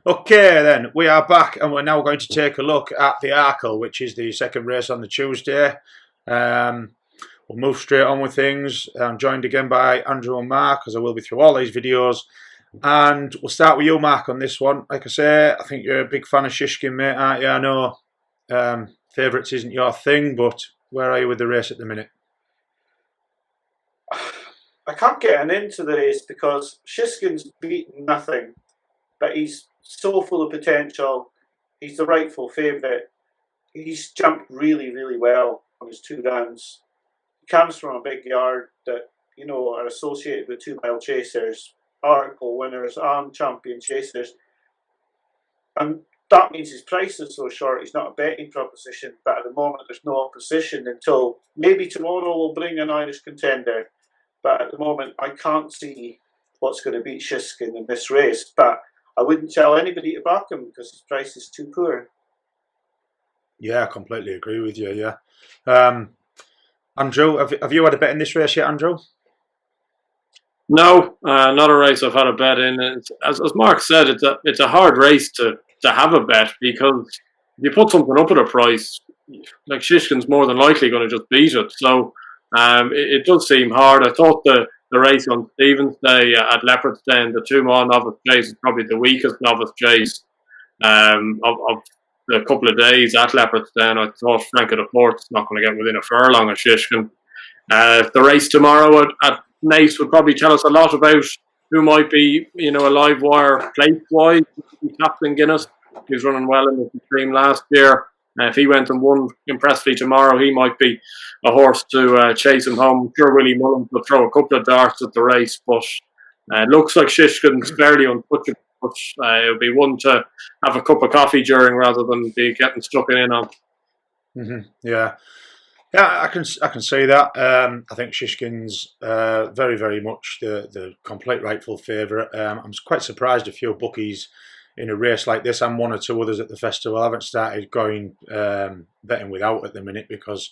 Okay, then we are back, and we're now going to take a look at the Arkle, which is the second race on the Tuesday. Um, we'll move straight on with things. I'm joined again by Andrew and Mark, as I will be through all these videos. And we'll start with you, Mark, on this one. Like I say, I think you're a big fan of Shishkin, mate, aren't you? I know favourites isn't your thing, but where are you with the race at the minute? I can't get an into the race because Shishkin's beaten nothing, but he's so full of potential. He's the rightful favourite. He's jumped really, really well on his 2 rounds. He comes from a big yard that, are associated with 2 mile chasers, Arkle winners and champion chasers. And that means his price is so short, he's not a betting proposition, but at the moment there's no opposition until maybe tomorrow we'll bring an Irish contender. But at the moment, I can't see what's going to beat Shishkin in this race. But I wouldn't tell anybody to back him because his price is too poor. Yeah, I completely agree with you, yeah. Andrew, have you had a bet in this race yet, Andrew? No, not a race I've had a bet in. As Mark said, it's a hard race to have a bet because if you put something up at a price, like Shishkin's more than likely going to just beat it. So it does seem hard. I thought the race on Stephen's Day at Leopardstown, the 2 mile novice chase, is probably the weakest novice chase of the couple of days at Leopardstown. I thought Frank of the Port's not going to get within a furlong of Shishkin. The race tomorrow at Nace would probably tell us a lot about who might be, a live wire place-wise. Captain Guinness, who's running well in the Supreme last year. If he went and won impressively tomorrow, he might be a horse to chase him home. I'm sure Willie Mullins will throw a couple of darts at the race, but it looks like Shishkin's fairly untouchable. But it would be one to have a cup of coffee during rather than be getting stuck in on. Yeah. Yeah, I can see that. I think Shishkin's very, very much the complete rightful favourite. I'm quite surprised a few bookies in a race like this, and one or two others at the festival, haven't started going betting without at the minute because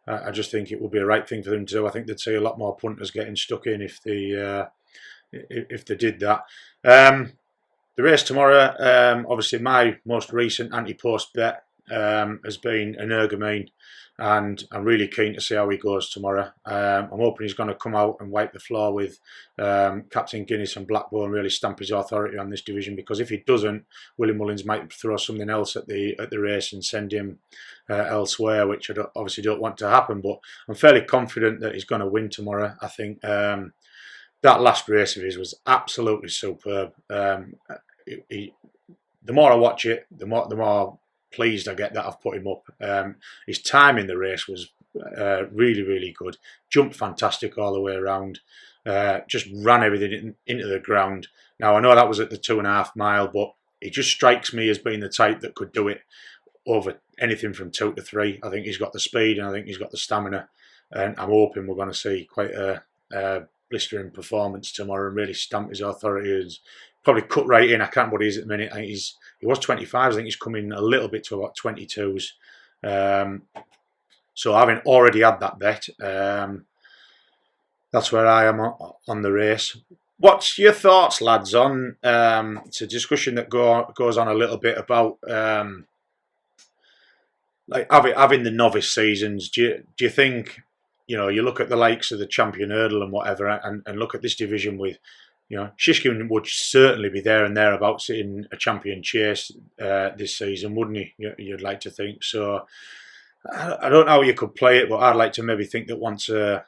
I just think it would be a right thing for them to do. I think they'd see a lot more punters getting stuck in if they did that. The race tomorrow, obviously my most recent anti-post bet has been an Ergamine, and I'm really keen to see how he goes tomorrow. I'm hoping he's going to come out and wipe the floor with Captain Guinness and Blackburn, really stamp his authority on this division, because if he doesn't, Willie Mullins might throw something else at the race and send him elsewhere, which I obviously don't want to happen, but I'm fairly confident that he's going to win tomorrow. I think that last race of his was absolutely superb. The more I watch it, the more pleased I get that I've put him up. His time in the race was really, really good. Jumped fantastic all the way around. Just ran everything into the ground. Now, I know that was at the 2.5 mile, but he just strikes me as being the type that could do it over anything from 2 to 3. I think he's got the speed and I think he's got the stamina. And I'm hoping we're going to see quite a blistering performance tomorrow and really stamp his authority. And probably cut right in. I can't remember what he is at the minute. I think he was 25. I think he's coming a little bit to about 22s. So having already had that bet, that's where I am on the race. What's your thoughts, lads, on it's a discussion that goes on a little bit about like having the novice seasons. Do you think, you look at the likes of the champion hurdle and whatever, and look at this division with, Shishkin would certainly be there and thereabouts in a champion chase this season, wouldn't he? You'd like to think. So I don't know how you could play it, but I'd like to maybe think that once a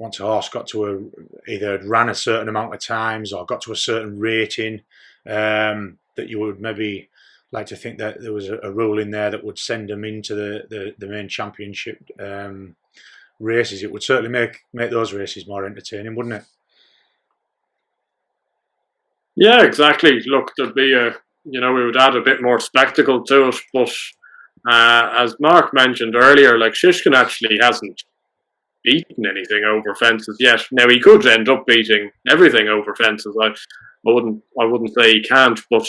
horse got to either ran a certain amount of times or got to a certain rating, that you would maybe like to think that there was a rule in there that would send them into the main championship races. It would certainly make those races more entertaining, wouldn't it? Yeah, exactly. Look, there'd be we would add a bit more spectacle to it, but as Mark mentioned earlier, like Shishkin actually hasn't beaten anything over fences yet. Now he could end up beating everything over fences. I wouldn't say he can't, but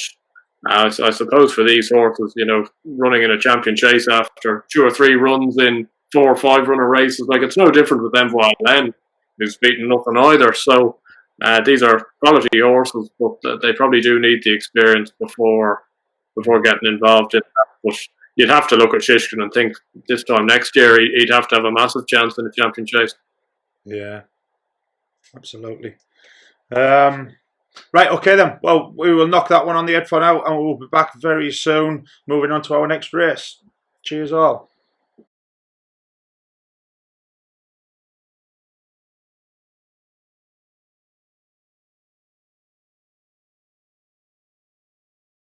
I suppose for these horses, running in a champion chase after 2 or 3 runs in 4 or 5 runner races, like it's no different with Envoy Glen, who's beaten nothing either. So These are quality horses, but they probably do need the experience before getting involved in that. But you'd have to look at Shishkin and think this time next year he'd have to have a massive chance in the champion chase. Yeah, absolutely. Right, okay then. Well, we will knock that one on the head for now, and we'll be back very soon, moving on to our next race. Cheers all.